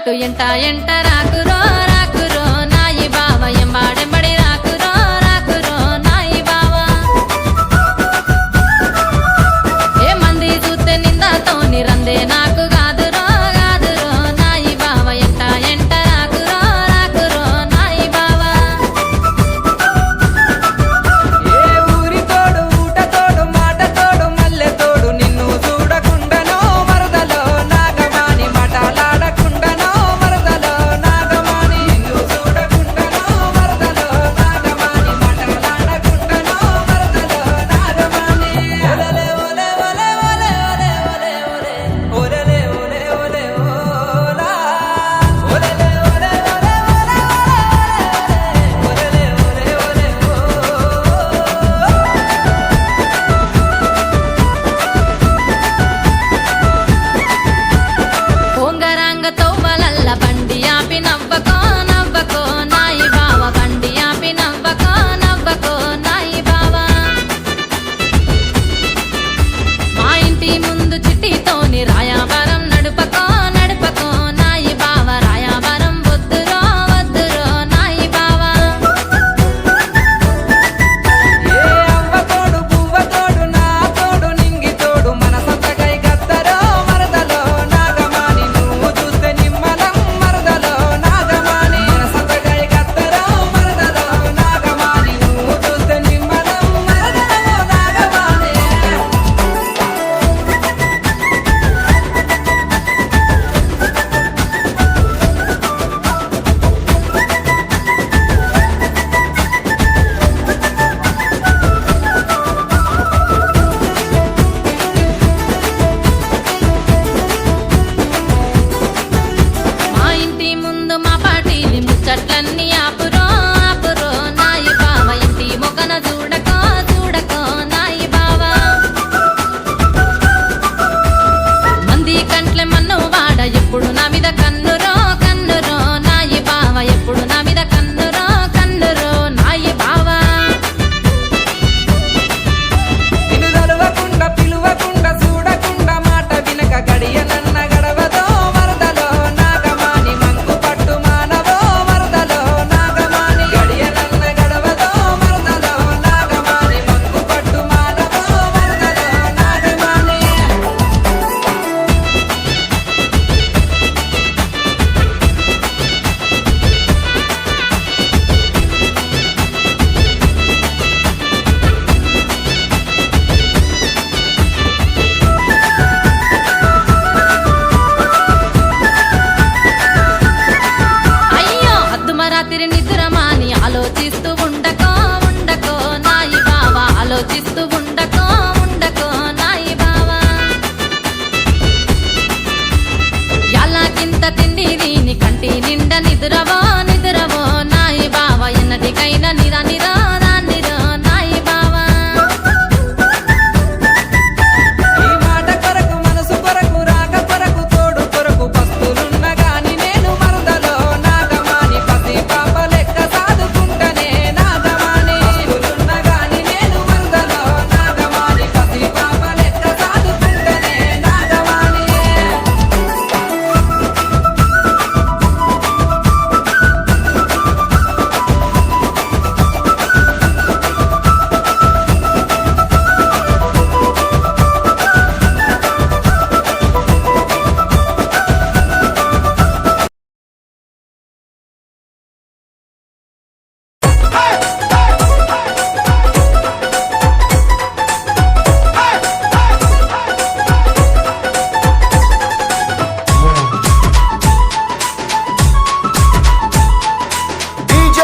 అంటూ ఎంట ఎంట రాకురో రాకురో నాయి బావ ఎంబాడెంబడి రాకురో రాకురో నాయి బావ ఏ మంది చూస్తే నిందాతోని రందే నాకు గాదురో గాదురో నాయి బావ ఎంట ఎంట రాకురో రాకురో నాయి బావ ఏ ఊరి తోడు ఊట తోడు మాట తోడు మల్లె తోడు నిన్ను చూడకుండానో మరదలో నాగమాని మాటలాడకుండానో మరదలో నాగమాని నిన్ను చూడకుండానో మరదలో నాగమాని మాటలాడకుండానో మరదలో నాగమాని ఓలే ఓలే ఓలే ఓలే ఓలే ఓలే ఓలే ఓలే ఓలే ఓలా ఓలే ఓలే ఓలే ఓలే ఓలే ఓలే పొంగరాంగ తోవలల్ల బండి ఆపి నవ్వకో నవ్వకో నాయి బావ బండి ఆపి నవ్వకో నవ్వకో నాయి బావ మా ఇంటి ముందు చిట్టితోని రాయావరం నడుపకో నడుపకో నాయి బావ రాయావరం వద్దురో వద్దురో నాయి బావ ఏ అవ్వ తోడు పువ్వ తోడు నా తోడు నింగి తోడు మనసంతకై గద్దరో మరదలో నాగమాని నువ్వు చూస్తే నిమ్మలం మరదలో నాగమాని మనసంతకై గద్దరో మరదలో నాగమాని నువ్వు చూస్తే నిమ్మలం మరదలో నాగమాని మా ఇంటి ముందు మా పాటీలి ముచ్చట్లన్నీ ఆపురో ఆపురో నాయి బావ ఇంటి మొగన చూడకో చూడకో నాయి బావ మంది కంట్లే మన్ను వాడ ఎప్పుడు నా మీద కన్నురో కన్నురో నాయి బావ ఎప్పుడు నా మీద కన్నురో కన్నురో నాయి బావ నిన్ను తలవకుండా పిలువకుండా చూడకుండా మాట వినక గడియనన్న గడవదో మరదలో నాగమాని మంకు పట్టు మానవో మరదలో నాగమాని గడియనన్న గడవదో మరదలో నాగమాని మంకు పట్టు మానవో మరదలో నాగమాని అయ్యో అద్దుమరాతిరి నిద్రమాని ఆలోచిస్తూ ఉండకో ఉండకో నాయి బావ ఆలోచిస్తూ ఉండకో ఉండకో నాయి బావ ఎలాగింత తిండి దీని కంటి నిండా నిద్రవో నిద్రవో నాయి బావ ఎన్నటికైనా నిరా నిరా నిరో నాయి బావ ఈ మాట కొరకు మనసు కొరకు రాక కొరకు తోడు కొరకు పస్తులున్న గాని నేను మరదలో నాగమాని పసి పాప లెక్క సాదుకుంటనే నాగమాని పస్తులున్న గాని నేను మరదలో నాగమాని పసి పాప లెక్క సాదుకుంటనే నాగమాని DJ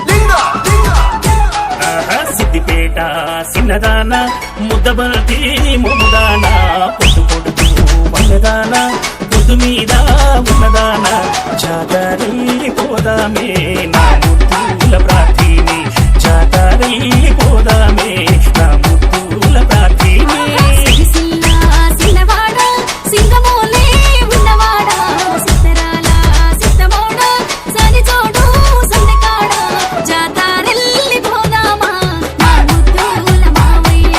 Linga సిద్దిపేట సిన్నదాన ముద్దబతి ముముదాన పొద్దు పొడుతూ వన్నదాన పొద్దు మీద ఉన్నదాన జాతరి పోదామే నా ముద్దుల ప్రార్థిని జాతరి పోదామే నా ముద్దుల ప్రార్థిని సిరిసిల్ల సిన్నవాడ సింగమోలే ఉన్నవాడ సిత్తరాల సిత్తమోడ సరిచోడు సందకాడ జాతారెల్లి పోదామా నా ముద్దుల మావయ్య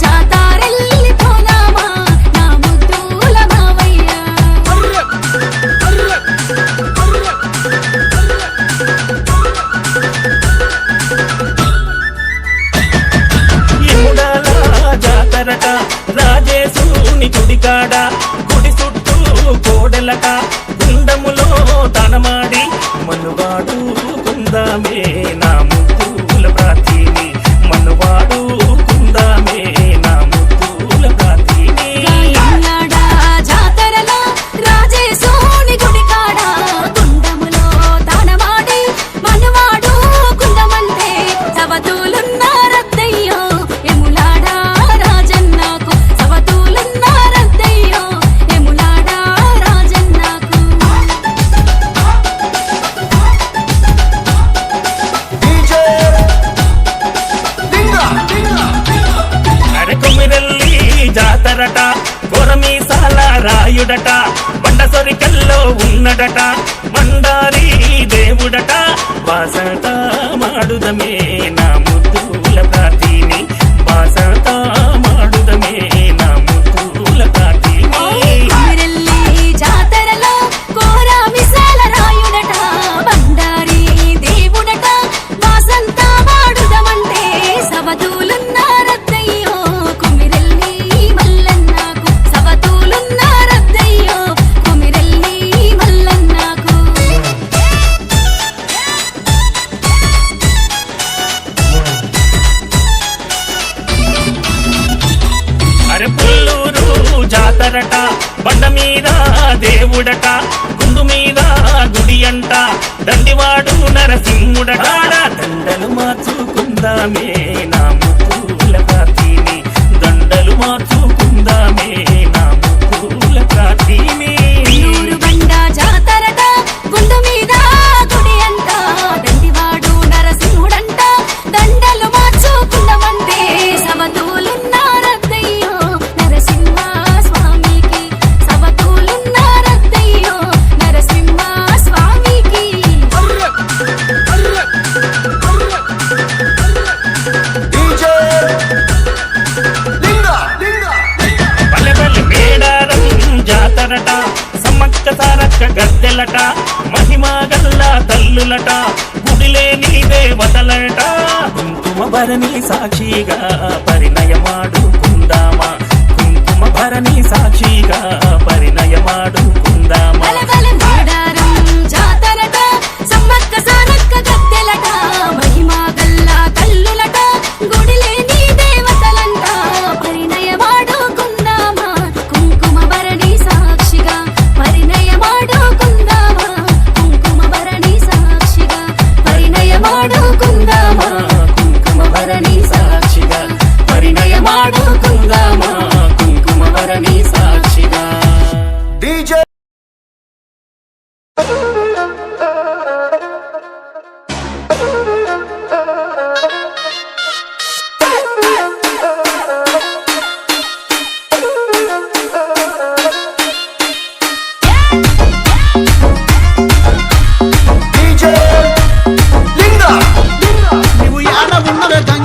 జాతారెల్లి పోదామా నా ముద్దుల మావయ్య జాతరట రాజేశుని గుడికాడ గుడి చుట్టూ కోడెలట గుండములో తనమాడి మనువాడు కుందామే నా ముద్దుల ప్రాతిని మనువాడు కుందామే నా ముద్దుల ప్రాతిని గాయల్లాడ జాతరలో రాజేశుని గుడికాడ గుండములో తానమాడి మనవాడు కుందమంటే సవతులున్నారద్దయ్యో ఎములాడ రాజన్నకు సవతులున్నారద్దయ్యో ఎములాడ రాజన్నకు అరకుమిరల్లి జాతరట కొరమీసాల రాయుడట బండసొరికల్లో ఉన్నడట మండారి దేవుడట వాసత మాడుదమే నా ముద్దుల ప్రాతిని వాసత మాడుదమే నా ముద్దుల ప్రాతిని కుమిరెల్లి జాతరలో కోర మిసాల రాయుడట బండారి దేవుడట వాసంత వాడుదమంటే సవతులున్నారద్దయ్యో కుమిరెల్లి మల్లన్నకు సవతులున్నారద్దయ్యో కుమిరెల్లి మల్లన్నకు అరే పుల్లూరు జాతరట బండ మీద దేవుడట గుండు మీద గుడి అంట దండివాడు నరసింహుడట దండలు మార్చుకుందామే నా ముద్దుల ప్రాతిని దండలు మార్చుకుందామే నా ముద్దుల ప్రాతిని ఊరు బండ జాతరట గుండు మీద గుడి అంట దండివాడు నరసింహుడంట దండలు మార్చుకున్నమంటే సవతులున్నారద్దయ్యో నరసింహ స్వామికి సవతులున్నారద్దయ్యో నరసింహ స్వామికి పల్లె పల్లె మేడారం జాతరట సమ్మక్క సారక్క గద్దెలట మహిమా గల్ల తల్లులట గుడిలేని దేవతలట కుంకుమ భరణి సాక్షిగా పరిణయమాడుకుందామా కుంకుమ భరణి సాక్షిగా పరిణయమాడుకుందామా బలబల మేడారం జాతరట సమ్మక్క సారక్క గద్దెలట మహిమా గల్ల కల్లులట గుడిలేని దేవతలంట పరిణయమాడుకుందామా కుంకుమ భరణి సాక్షిగా పరిణయమాడుకుందామా కుంకుమ భరణి సాక్షిగా పరిణయమాడుకుందామా కుంకుమ భరణి సాక్షిగా పరిణయమాడుకుందామా కుంకుమ భరణి సాక్షిగా నువ్వు యాడ ఉన్నవే గంగ